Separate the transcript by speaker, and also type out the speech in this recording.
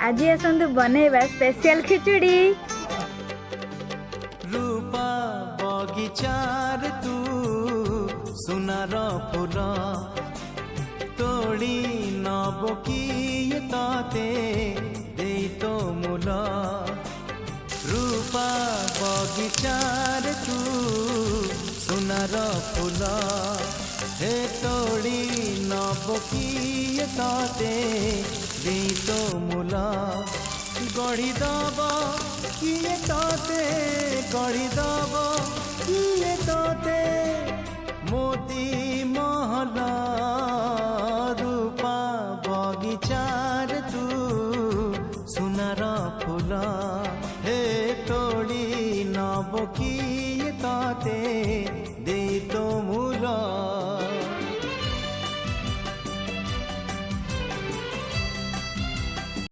Speaker 1: आज आसतु बनैबा स्पेशल खिचड़ी।
Speaker 2: रूपा बगीचार तू सुनार फूल तोड़ी नब किए ताते दे तो मूल। रूपा बगीचार तू सुनार फूल हे तोड़ी नब किए ताते दे तो मूल। गढ़ी दब किए ताते गढ़ी दब किए ताते मोती महल। रूपा बगीचार तू सुनार फूल हे तोड़ी नब कि